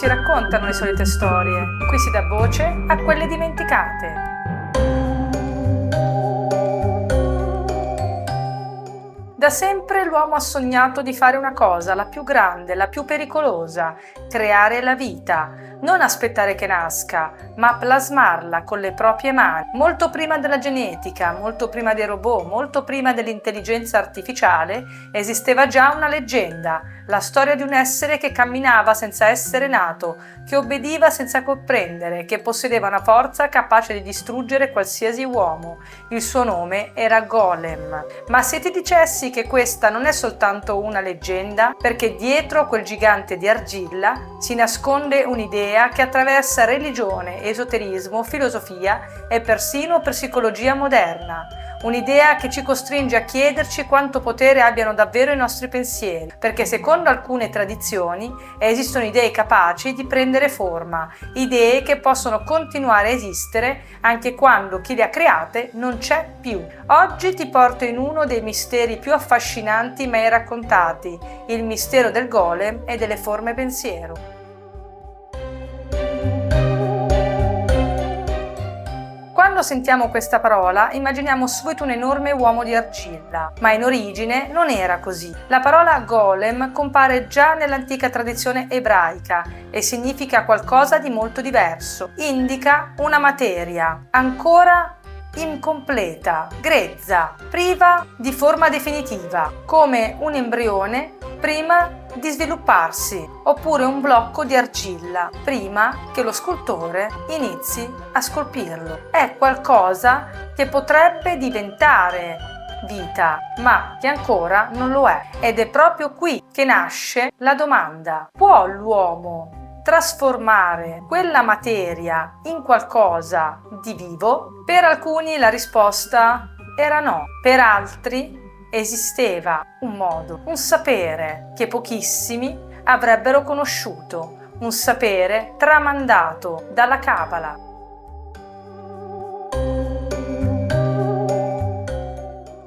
si raccontano le solite storie, qui si dà voce a quelle dimenticate. Da sempre l'uomo ha sognato di fare una cosa, la più grande, la più pericolosa, creare la vita. Non aspettare che nasca, ma plasmarla con le proprie mani. Molto prima della genetica, molto prima dei robot, molto prima dell'intelligenza artificiale, esisteva già una leggenda, la storia di un essere che camminava senza essere nato, che obbediva senza comprendere, che possedeva una forza capace di distruggere qualsiasi uomo. Il suo nome era Golem. Ma se ti dicessi che questa non è soltanto una leggenda, perché dietro quel gigante di argilla si nasconde un'idea che attraversa religione, esoterismo, filosofia e persino psicologia moderna. Un'idea che ci costringe a chiederci quanto potere abbiano davvero i nostri pensieri, perché secondo alcune tradizioni esistono idee capaci di prendere forma, idee che possono continuare a esistere anche quando chi le ha create non c'è più. Oggi ti porto in uno dei misteri più affascinanti mai raccontati, il mistero del golem e delle forme pensiero. Quando sentiamo questa parola immaginiamo subito un enorme uomo di argilla, ma in origine non era così. La parola golem compare già nell'antica tradizione ebraica e significa qualcosa di molto diverso. Indica una materia ancora incompleta, grezza, priva di forma definitiva, come un embrione prima di svilupparsi, oppure un blocco di argilla prima che lo scultore inizi a scolpirlo. È qualcosa che potrebbe diventare vita, ma che ancora non lo è. Ed è proprio qui che nasce la domanda: può l'uomo trasformare quella materia in qualcosa di vivo? Per alcuni la risposta era no, per altri esisteva un modo, un sapere che pochissimi avrebbero conosciuto, un sapere tramandato dalla Cabala.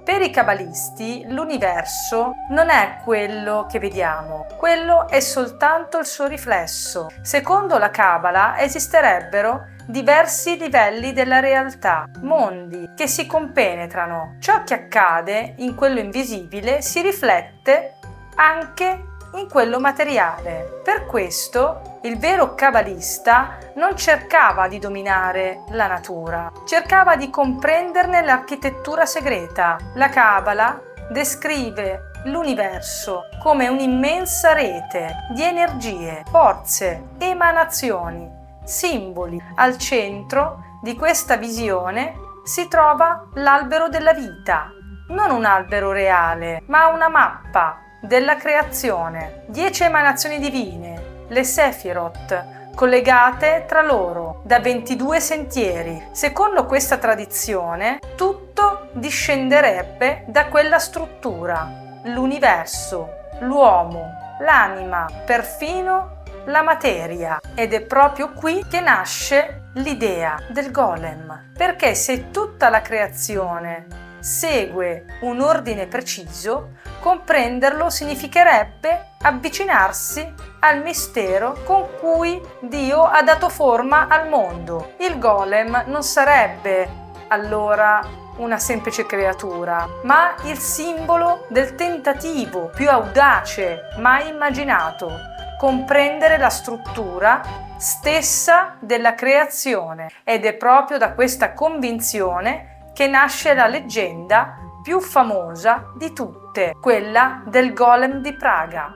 Per i cabalisti l'universo non è quello che vediamo, quello è soltanto il suo riflesso. Secondo la Cabala esisterebbero diversi livelli della realtà, mondi che si compenetrano. Ciò che accade in quello invisibile si riflette anche in quello materiale. Per questo il vero cabalista non cercava di dominare la natura, cercava di comprenderne l'architettura segreta. La Cabala descrive l'universo come un'immensa rete di energie, forze, emanazioni, simboli. Al centro di questa visione si trova l'albero della vita, non un albero reale, ma una mappa della creazione. 10 emanazioni divine, le Sefirot, collegate tra loro da 22 sentieri. Secondo questa tradizione, tutto discenderebbe da quella struttura: l'universo, l'uomo, l'anima, perfino la materia. Ed è proprio qui che nasce l'idea del golem, perché se tutta la creazione segue un ordine preciso, comprenderlo significherebbe avvicinarsi al mistero con cui Dio ha dato forma al mondo. Il golem non sarebbe allora una semplice creatura, ma il simbolo del tentativo più audace mai immaginato: comprendere la struttura stessa della creazione. Ed è proprio da questa convinzione che nasce la leggenda più famosa di tutte, quella del golem di Praga.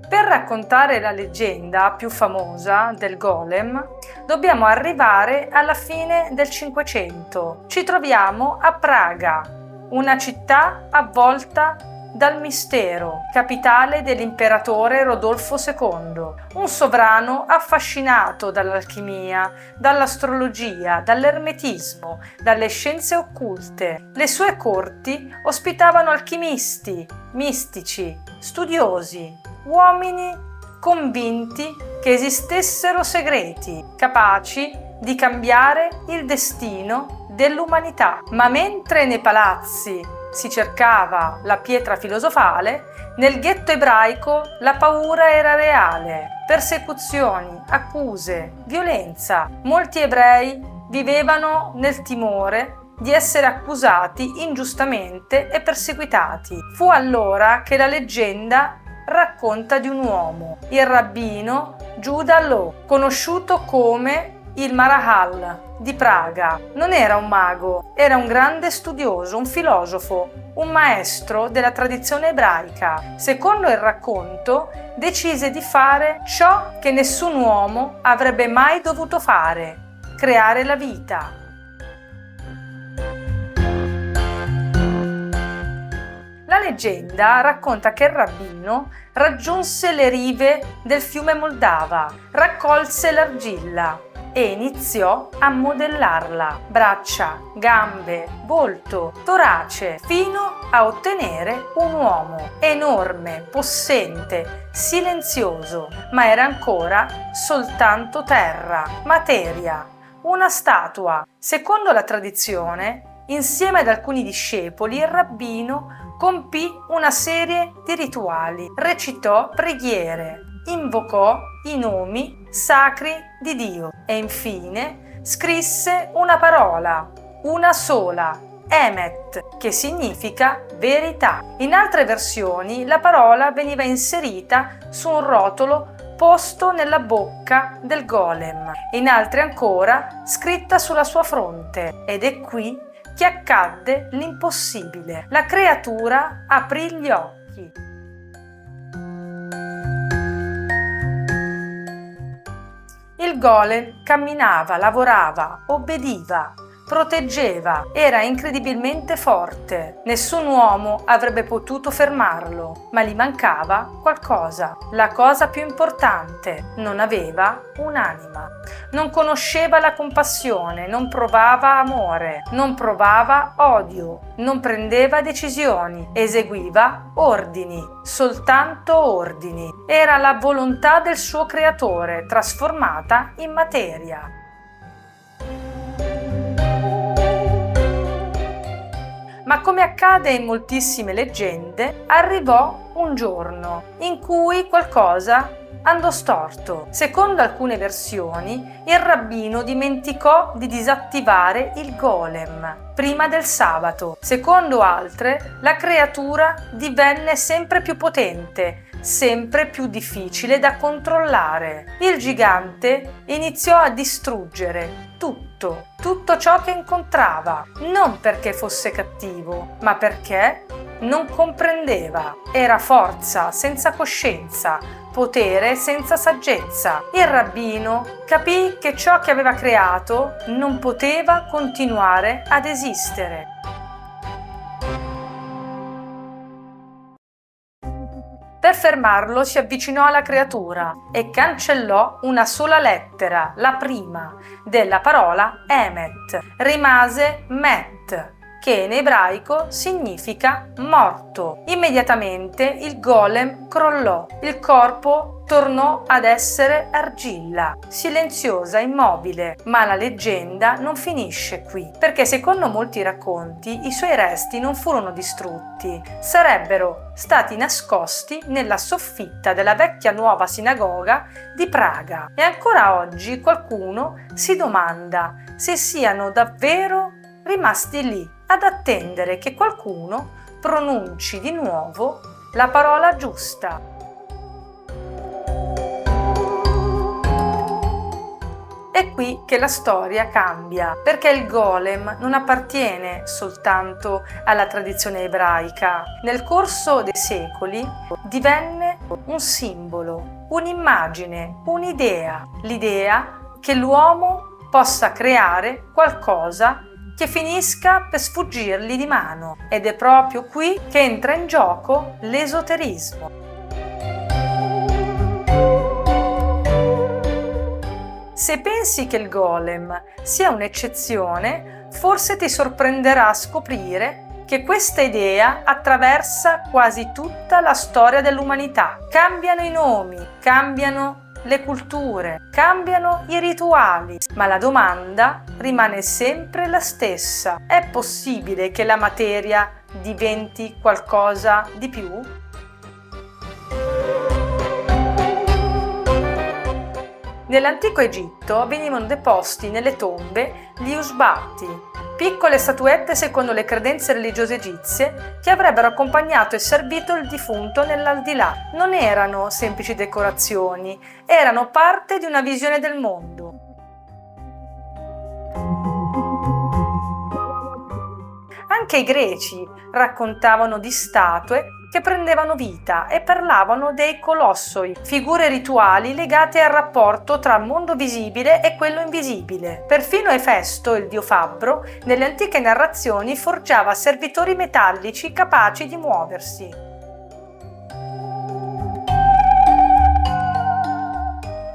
Per raccontare la leggenda più famosa del golem, dobbiamo arrivare alla fine del Cinquecento. Ci troviamo a Praga, una città avvolta dal mistero, capitale dell'imperatore Rodolfo II, un sovrano affascinato dall'alchimia, dall'astrologia, dall'ermetismo, dalle scienze occulte. Le sue corti ospitavano alchimisti, mistici, studiosi, uomini convinti che esistessero segreti, capaci di cambiare il destino dell'umanità. Ma mentre nei palazzi si cercava la pietra filosofale, nel ghetto ebraico la paura era reale. Persecuzioni, accuse, violenza. Molti ebrei vivevano nel timore di essere accusati ingiustamente e perseguitati. Fu allora che la leggenda racconta di un uomo, il rabbino Judah Loew, conosciuto come il Marahal di Praga. Non era un mago, era un grande studioso, un filosofo, un maestro della tradizione ebraica. Secondo il racconto, decise di fare ciò che nessun uomo avrebbe mai dovuto fare: creare la vita. La leggenda racconta che il rabbino raggiunse le rive del fiume Moldava, raccolse l'argilla e iniziò a modellarla: braccia, gambe, volto, torace, fino a ottenere un uomo enorme, possente, silenzioso, ma era ancora soltanto terra, materia, una statua. Secondo la tradizione, insieme ad alcuni discepoli, il rabbino compì una serie di rituali, recitò preghiere, invocò i nomi sacri di Dio e infine scrisse una parola, una sola, Emet, che significa verità. In altre versioni la parola veniva inserita su un rotolo posto nella bocca del golem, in altre ancora scritta sulla sua fronte, ed è qui che accadde l'impossibile. La creatura aprì gli occhi. Il golem camminava, lavorava, obbediva, proteggeva, era incredibilmente forte. Nessun uomo avrebbe potuto fermarlo, ma gli mancava qualcosa. La cosa più importante: non aveva un'anima. Non conosceva la compassione, non provava amore, non provava odio, non prendeva decisioni, eseguiva ordini, soltanto ordini. Era la volontà del suo creatore trasformata in materia. Ma come accade in moltissime leggende, arrivò un giorno in cui qualcosa andò storto. Secondo alcune versioni, il rabbino dimenticò di disattivare il golem prima del sabato. Secondo altre, la creatura divenne sempre più potente, sempre più difficile da controllare. Il gigante iniziò a distruggere tutto ciò che incontrava, non perché fosse cattivo, ma perché non comprendeva. Era forza senza coscienza, potere senza saggezza. Il rabbino capì che ciò che aveva creato non poteva continuare ad esistere. Per fermarlo si avvicinò alla creatura e cancellò una sola lettera, la prima, della parola Emet. Rimase Met, che in ebraico significa morto. Immediatamente il golem crollò, il corpo tornò ad essere argilla, silenziosa, immobile. Ma la leggenda non finisce qui, perché secondo molti racconti i suoi resti non furono distrutti, sarebbero stati nascosti nella soffitta della vecchia nuova sinagoga di Praga. E ancora oggi qualcuno si domanda se siano davvero rimasti lì ad attendere che qualcuno pronunci di nuovo la parola giusta. È qui che la storia cambia, perché il golem non appartiene soltanto alla tradizione ebraica. Nel corso dei secoli divenne un simbolo, un'immagine, un'idea, l'idea che l'uomo possa creare qualcosa che finisca per sfuggirgli di mano, ed è proprio qui che entra in gioco l'esoterismo. Se pensi che il golem sia un'eccezione, forse ti sorprenderà a scoprire che questa idea attraversa quasi tutta la storia dell'umanità. Cambiano i nomi, cambiano le culture, cambiano i rituali, ma la domanda rimane sempre la stessa: è possibile che la materia diventi qualcosa di più? Nell'antico Egitto venivano deposti nelle tombe gli usbati, piccole statuette secondo le credenze religiose egizie che avrebbero accompagnato e servito il defunto nell'aldilà. Non erano semplici decorazioni, erano parte di una visione del mondo. Anche i greci raccontavano di statue che prendevano vita e parlavano dei colossoi, figure rituali legate al rapporto tra il mondo visibile e quello invisibile. Perfino Efesto, il dio fabbro, nelle antiche narrazioni forgiava servitori metallici capaci di muoversi.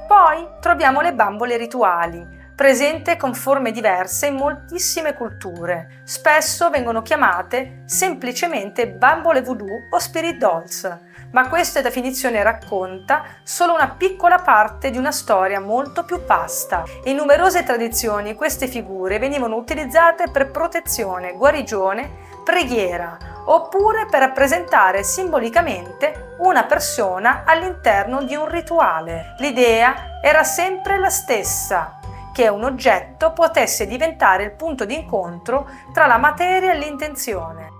Poi troviamo le bambole rituali, presente con forme diverse in moltissime culture. Spesso vengono chiamate semplicemente bambole voodoo o spirit dolls, ma questa definizione racconta solo una piccola parte di una storia molto più vasta. In numerose tradizioni queste figure venivano utilizzate per protezione, guarigione, preghiera, oppure per rappresentare simbolicamente una persona all'interno di un rituale. L'idea era sempre la stessa, che un oggetto potesse diventare il punto di incontro tra la materia e l'intenzione.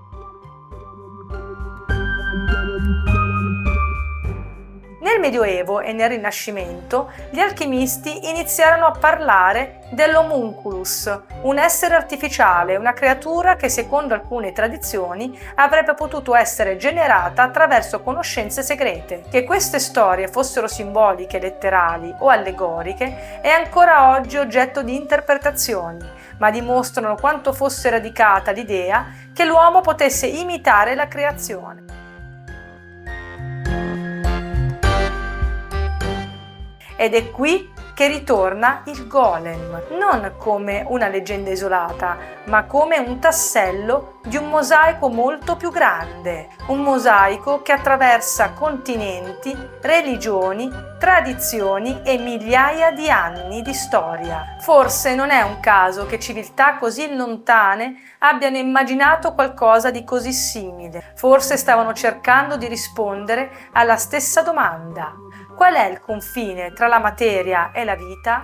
Nel Medioevo e nel Rinascimento gli alchimisti iniziarono a parlare dell'homunculus, un essere artificiale, una creatura che secondo alcune tradizioni avrebbe potuto essere generata attraverso conoscenze segrete. Che queste storie fossero simboliche, letterali o allegoriche è ancora oggi oggetto di interpretazioni, ma dimostrano quanto fosse radicata l'idea che l'uomo potesse imitare la creazione. Ed è qui che ritorna il golem, non come una leggenda isolata, ma come un tassello di un mosaico molto più grande, un mosaico che attraversa continenti, religioni, tradizioni e migliaia di anni di storia. Forse non è un caso che civiltà così lontane abbiano immaginato qualcosa di così simile. Forse stavano cercando di rispondere alla stessa domanda: qual è il confine tra la materia e la vita?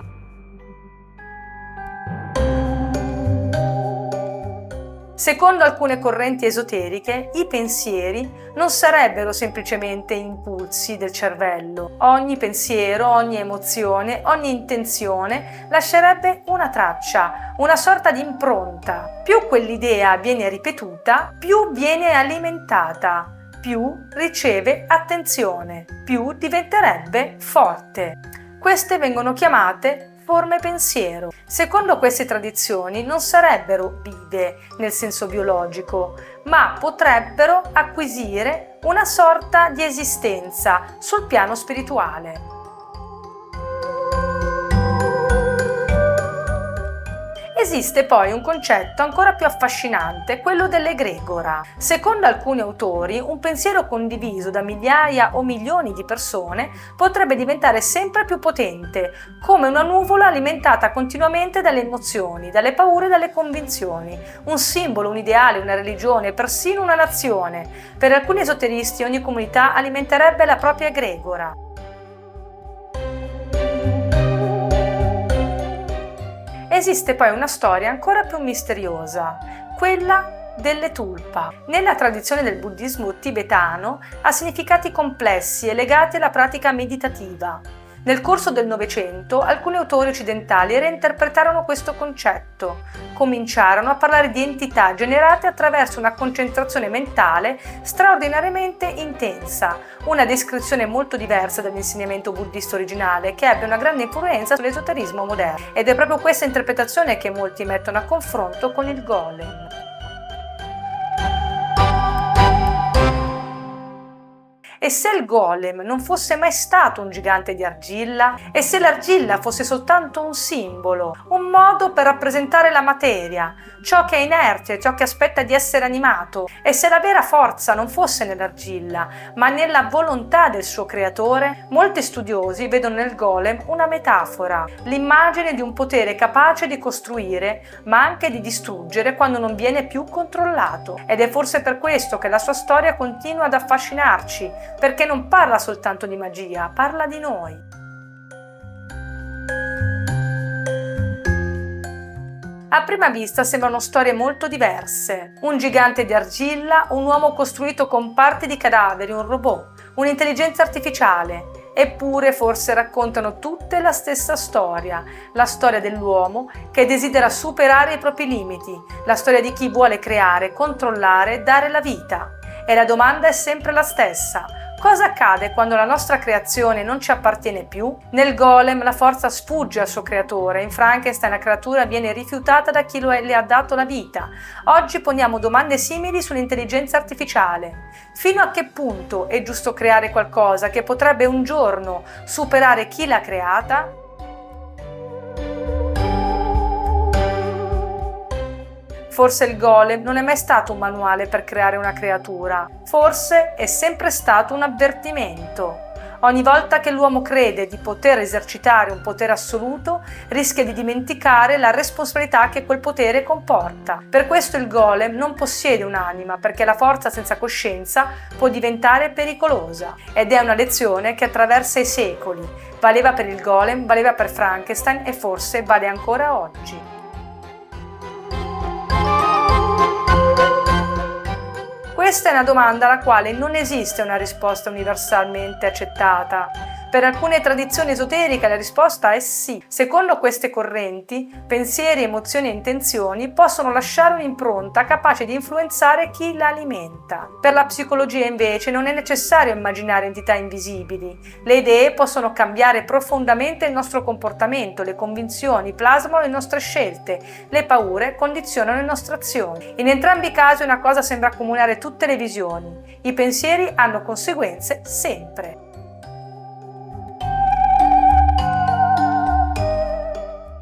Secondo alcune correnti esoteriche, i pensieri non sarebbero semplicemente impulsi del cervello. Ogni pensiero, ogni emozione, ogni intenzione lascerebbe una traccia, una sorta di impronta. Più quell'idea viene ripetuta, più viene alimentata, più riceve attenzione, più diventerebbe forte. Queste vengono chiamate forme pensiero. Secondo queste tradizioni non sarebbero vive nel senso biologico, ma potrebbero acquisire una sorta di esistenza sul piano spirituale. Esiste poi un concetto ancora più affascinante, quello dell'egregora. Secondo alcuni autori, un pensiero condiviso da migliaia o milioni di persone potrebbe diventare sempre più potente, come una nuvola alimentata continuamente dalle emozioni, dalle paure e dalle convinzioni. Un simbolo, un ideale, una religione, persino una nazione. Per alcuni esoteristi ogni comunità alimenterebbe la propria egregora. Esiste poi una storia ancora più misteriosa, quella delle tulpa. Nella tradizione del buddismo tibetano ha significati complessi e legati alla pratica meditativa. Nel corso del Novecento alcuni autori occidentali reinterpretarono questo concetto, cominciarono a parlare di entità generate attraverso una concentrazione mentale straordinariamente intensa, una descrizione molto diversa dall'insegnamento buddista originale che ebbe una grande influenza sull'esoterismo moderno. Ed è proprio questa interpretazione che molti mettono a confronto con il golem. E se il golem non fosse mai stato un gigante di argilla? E se l'argilla fosse soltanto un simbolo, un modo per rappresentare la materia, ciò che è inerte, ciò che aspetta di essere animato? E se la vera forza non fosse nell'argilla, ma nella volontà del suo creatore? Molti studiosi vedono nel golem una metafora, l'immagine di un potere capace di costruire, ma anche di distruggere quando non viene più controllato. Ed è forse per questo che la sua storia continua ad affascinarci, perché non parla soltanto di magia, parla di noi. A prima vista sembrano storie molto diverse. Un gigante di argilla, un uomo costruito con parti di cadaveri, un robot, un'intelligenza artificiale. Eppure forse raccontano tutte la stessa storia, la storia dell'uomo che desidera superare i propri limiti, la storia di chi vuole creare, controllare, dare la vita. E la domanda è sempre la stessa: cosa accade quando la nostra creazione non ci appartiene più? Nel golem la forza sfugge al suo creatore, in Frankenstein la creatura viene rifiutata da chi le ha dato la vita. Oggi poniamo domande simili sull'intelligenza artificiale. Fino a che punto è giusto creare qualcosa che potrebbe un giorno superare chi l'ha creata? Forse il golem non è mai stato un manuale per creare una creatura, forse è sempre stato un avvertimento. Ogni volta che l'uomo crede di poter esercitare un potere assoluto, rischia di dimenticare la responsabilità che quel potere comporta. Per questo il golem non possiede un'anima, perché la forza senza coscienza può diventare pericolosa. Ed è una lezione che attraversa i secoli. Valeva per il golem, valeva per Frankenstein e forse vale ancora oggi. Questa è una domanda alla quale non esiste una risposta universalmente accettata. Per alcune tradizioni esoteriche la risposta è sì. Secondo queste correnti, pensieri, emozioni e intenzioni possono lasciare un'impronta capace di influenzare chi la alimenta. Per la psicologia invece non è necessario immaginare entità invisibili. Le idee possono cambiare profondamente il nostro comportamento, le convinzioni plasmano le nostre scelte, le paure condizionano le nostre azioni. In entrambi i casi una cosa sembra accomunare tutte le visioni: i pensieri hanno conseguenze sempre.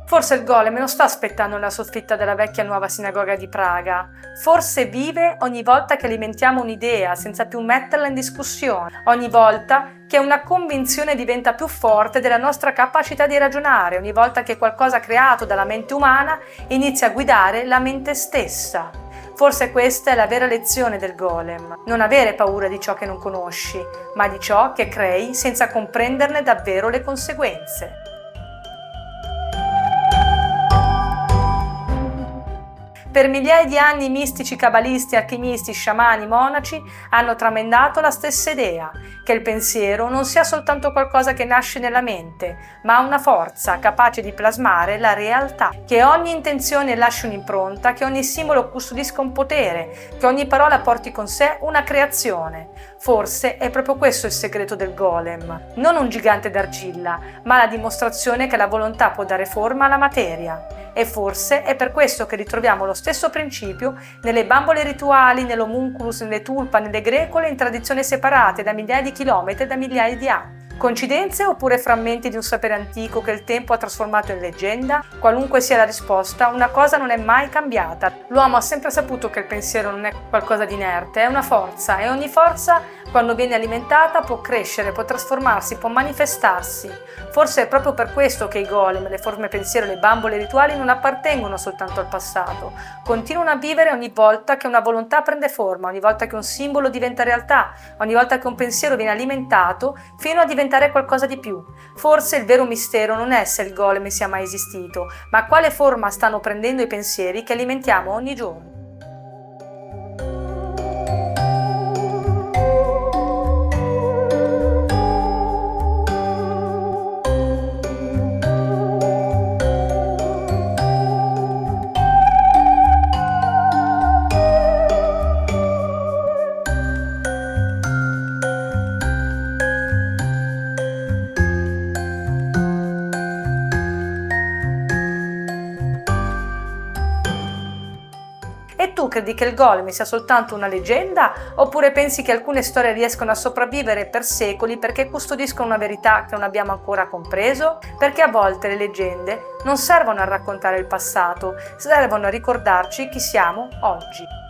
Forse il golem non sta aspettando nella soffitta della vecchia nuova sinagoga di Praga. Forse vive ogni volta che alimentiamo un'idea senza più metterla in discussione, ogni volta che una convinzione diventa più forte della nostra capacità di ragionare, ogni volta che qualcosa creato dalla mente umana inizia a guidare la mente stessa. Forse questa è la vera lezione del golem: non avere paura di ciò che non conosci, ma di ciò che crei senza comprenderne davvero le conseguenze. Per migliaia di anni mistici, cabalisti, alchimisti, sciamani, monaci hanno tramandato la stessa idea, che il pensiero non sia soltanto qualcosa che nasce nella mente, ma una forza capace di plasmare la realtà, che ogni intenzione lasci un'impronta, che ogni simbolo custodisca un potere, che ogni parola porti con sé una creazione. Forse è proprio questo il segreto del golem, non un gigante d'argilla, ma la dimostrazione che la volontà può dare forma alla materia. E forse è per questo che ritroviamo lo stesso principio nelle bambole rituali, nell'homunculus, nelle tulpa, nelle grecole in tradizioni separate da migliaia di chilometri e da migliaia di anni. Coincidenze oppure frammenti di un sapere antico che il tempo ha trasformato in leggenda? Qualunque sia la risposta, una cosa non è mai cambiata. L'uomo ha sempre saputo che il pensiero non è qualcosa di inerte, è una forza, e ogni forza, quando viene alimentata, può crescere, può trasformarsi, può manifestarsi. Forse è proprio per questo che i golem, le forme pensiero, le bambole rituali non appartengono soltanto al passato. Continuano a vivere ogni volta che una volontà prende forma, ogni volta che un simbolo diventa realtà, ogni volta che un pensiero viene alimentato, fino a diventare qualcosa di più. Forse il vero mistero non è se il golem sia mai esistito, ma quale forma stanno prendendo i pensieri che alimentiamo ogni giorno. tu credi che il golem sia soltanto una leggenda oppure pensi che alcune storie riescono a sopravvivere per secoli perché custodiscono una verità che non abbiamo ancora compreso? Perché a volte le leggende non servono a raccontare il passato, servono a ricordarci chi siamo oggi.